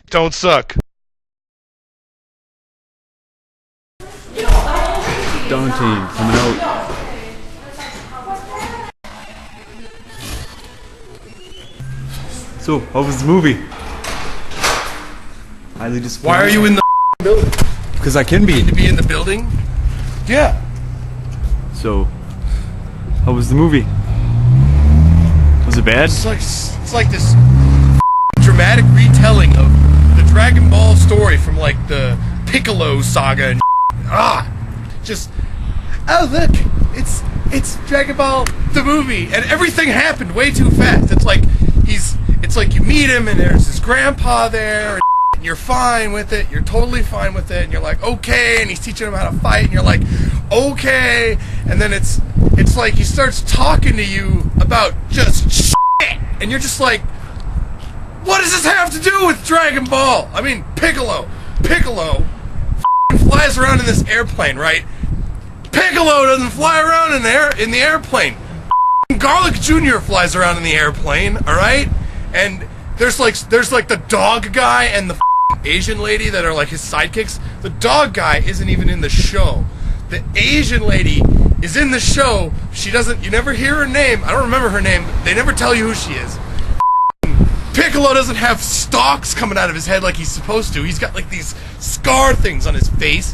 Don't suck. Stone team coming out. So, how was the movie? Highly disappointed. Why are you in the building? Because I can be. To be in the building? Yeah. So, how was the movie? Was it bad? It's like this dramatic retelling of the Dragon Ball story from like the Piccolo saga and just look, it's Dragon Ball the movie and everything happened way too fast. It's like you meet him and there's his grandpa there and you're fine with it, you're totally fine with it, and you're like, okay, and he's teaching him how to fight and you're like, okay, and then it's like he starts talking to you about just shit, and you're just like, what does this have to do with Dragon Ball? I mean, Piccolo flies around in this airplane, right? Piccolo doesn't fly around in the airplane. Garlic Jr. flies around in the airplane, alright? And there's like the dog guy and the Asian lady that are like his sidekicks. The dog guy isn't even in the show. The Asian lady is in the show. You never hear her name. I don't remember her name. They never tell you who she is. Piccolo doesn't have stalks coming out of his head like he's supposed to. He's got like these scar things on his face.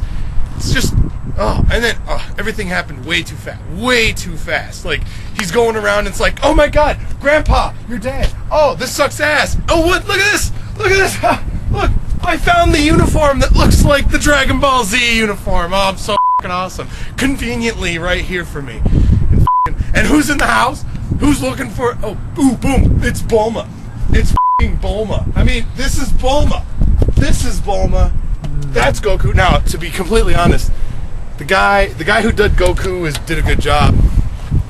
It's just, and then everything happened way too fast. Like, he's going around and it's like, oh my god, Grandpa, you're dead. Oh, this sucks ass. Oh, what? Look at this. Look, I found the uniform that looks like the Dragon Ball Z uniform. Oh, I'm so fucking awesome. Conveniently right here for me. And who's in the house? Who's looking for, boom, it's Bulma. It's f***ing Bulma. I mean, this is Bulma. That's Goku. Now, to be completely honest, the guy who did Goku did a good job.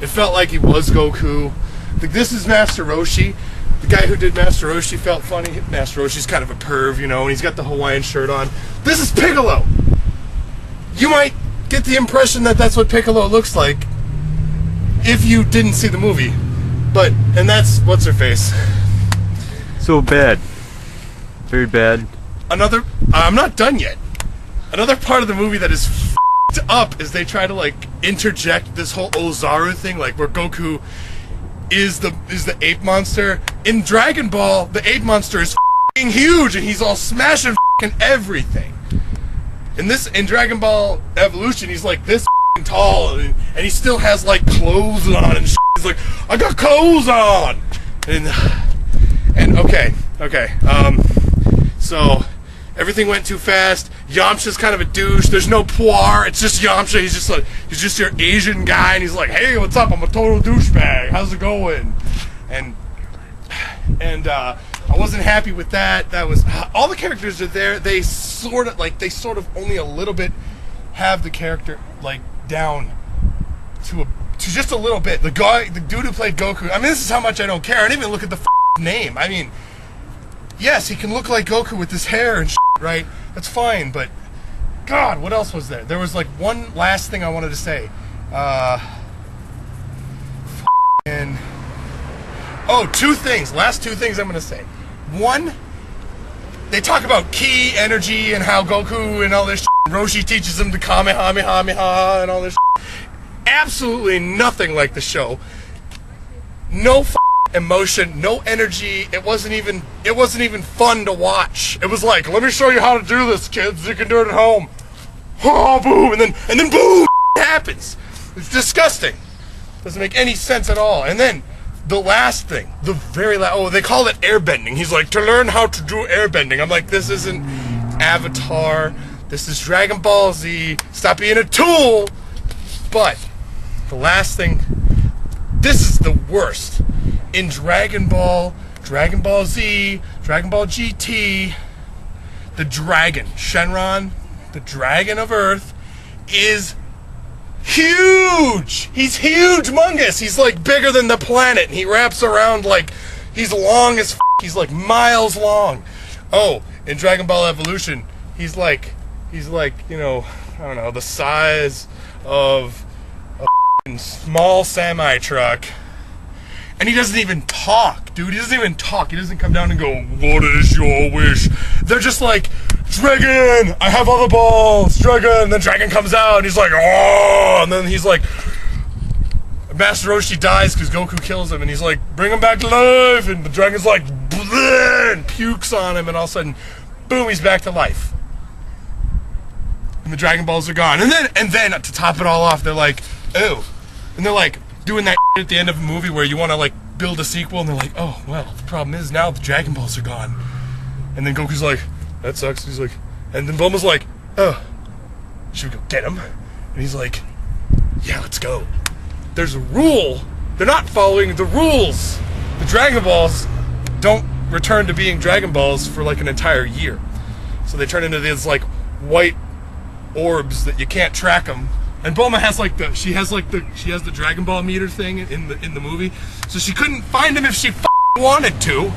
It felt like he was Goku. This is Master Roshi. The guy who did Master Roshi felt funny. Master Roshi's kind of a perv, you know, and he's got the Hawaiian shirt on. This is Piccolo. You might get the impression that that's what Piccolo looks like if you didn't see the movie. And that's what's-her-face. So bad. Very bad. I'm not done yet. Another part of the movie that is f***ed up is they try to like interject this whole Ozaru thing, like where Goku is the ape monster. In Dragon Ball, the ape monster is f***ing huge and he's all smashing f***ing everything. In Dragon Ball Evolution, he's like this f***ing tall and he still has like clothes on and shit. He's like, I got clothes on! And okay. So everything went too fast. Yamcha's kind of a douche. There's no Puar. It's just Yamcha. He's just your Asian guy, and he's like, hey, what's up? I'm a total douchebag. How's it going? And I wasn't happy with that. That was all the characters are there. They sort of only a little bit have the character like down to just a little bit. The dude who played Goku. I mean, this is how much I don't care. I didn't even look at the name. I mean, yes, he can look like Goku with his hair and shit, right? That's fine, but God, what else was there? There was like one last thing I wanted to say. Two things. Last two things I'm going to say. One, they talk about ki, energy, and how Goku and all this shit. Roshi teaches him to Kamehameha and all this shit. Absolutely nothing like the show. No emotion, no energy. It wasn't even fun to watch. It was like, let me show you how to do this, kids. You can do it at home. Oh, boom, and then boom, happens. It's disgusting. Doesn't make any sense at all. And then the last thing, the very last, they call it airbending. He's like, to learn how to do airbending. I'm like, this isn't Avatar. This is Dragon Ball Z. Stop being a tool. But the last thing, this is the worst. In Dragon Ball, Dragon Ball Z, Dragon Ball GT, the dragon, Shenron, the dragon of Earth, is huge! He's huge-mongous! He's like bigger than the planet, and he wraps around like, he's long as f***, he's like miles long. Oh, in Dragon Ball Evolution, he's like, you know, I don't know, the size of a small semi-truck. And he doesn't even talk, dude. He doesn't even talk. He doesn't come down and go, "What is your wish?" They're just like, "Dragon, I have all the balls, Dragon." And then Dragon comes out, and he's like, "Oh!" And then he's like, Master Roshi dies because Goku kills him, and he's like, "Bring him back to life." And the Dragon's like, "Bleh," and pukes on him, and all of a sudden, boom, he's back to life. And the Dragon Balls are gone. And then to top it all off, they're like, "Oh," and they're like doing that at the end of a movie where you want to like build a sequel, and they're like, "Oh, well, the problem is now the Dragon Balls are gone." And then Goku's like, "That sucks." He's like, and then Bulma's like, "Oh, should we go get him?" And he's like, "Yeah, let's go." There's a rule. They're not following the rules. The Dragon Balls don't return to being Dragon Balls for like an entire year. So they turn into these like white orbs that you can't track them. And Bulma has like she has the Dragon Ball meter thing in the movie. So she couldn't find him if she wanted to.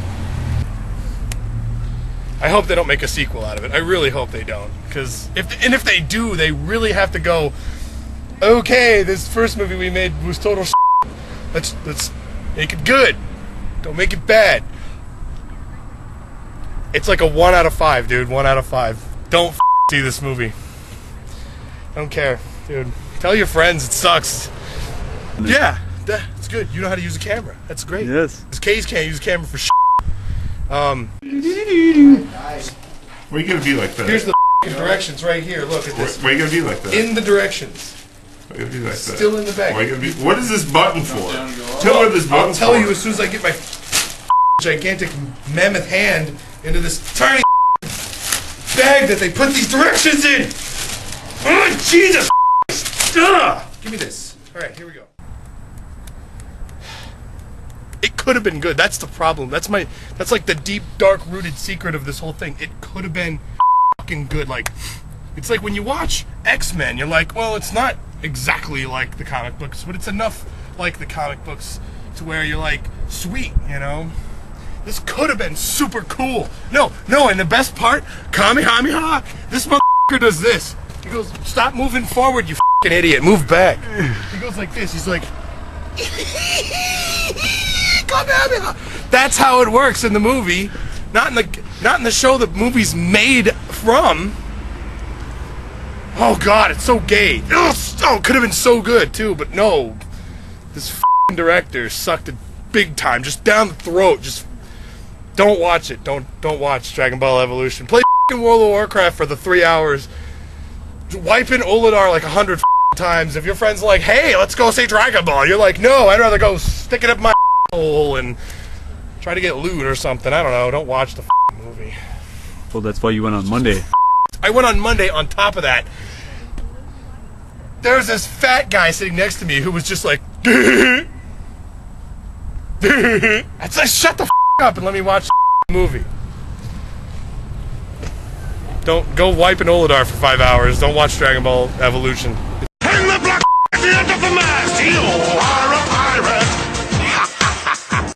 I hope they don't make a sequel out of it. I really hope they don't, because if they do, they really have to go, "Okay, this first movie we made was total shit. Let's make it good. Don't make it bad." It's like a 1 out of 5, dude. 1 out of 5. Don't see this movie. Don't care, dude. Tell your friends it sucks. Yeah, that's good. You know how to use a camera. That's great. Yes. Because K's can't use a camera for shit. Why you gotta be like that? Here's the directions right here. Look at this. Why you gotta be like that? In the directions. Why you gotta be like that? Still in the bag. Why you gotta be? What is this button for? Tell me what this button's for. I'll tell you as soon as I get my gigantic mammoth hand into this tiny bag that they put these directions in. Oh, Jesus! Give me this. All right, here we go. It could have been good. That's the problem. That's like the deep, dark-rooted secret of this whole thing. It could have been fucking good. Like, it's like when you watch X-Men, you're like, well, it's not exactly like the comic books, but it's enough like the comic books to where you're like, sweet, you know? This could have been super cool. No, and the best part, Kamehameha, this motherfucker does this. He goes, "Stop moving forward, you fucking idiot. Move back." He goes like this. He's like, Kamehameha. That's how it works in the movie. Not in the show the movie's made from. Oh God, it's so gay. Oh, it could have been so good too, but no. This fucking director sucked it big time, just down the throat. Just don't watch it. Don't watch Dragon Ball Evolution. Play fucking World of Warcraft for the 3 hours. Wipe in Oladar like 100 times. If your friend's like, "Hey, let's go see Dragon Ball," you're like, "No, I'd rather go stick it up my hole and try to get loot or something." I don't know. Don't watch the movie. Well, that's why you went on Monday. I went on Monday. On top of that, there was this fat guy sitting next to me who was just like, I'd say, "Shut the up and let me watch the movie." Don't go wipe an Oladar for 5 hours. Don't watch Dragon Ball Evolution.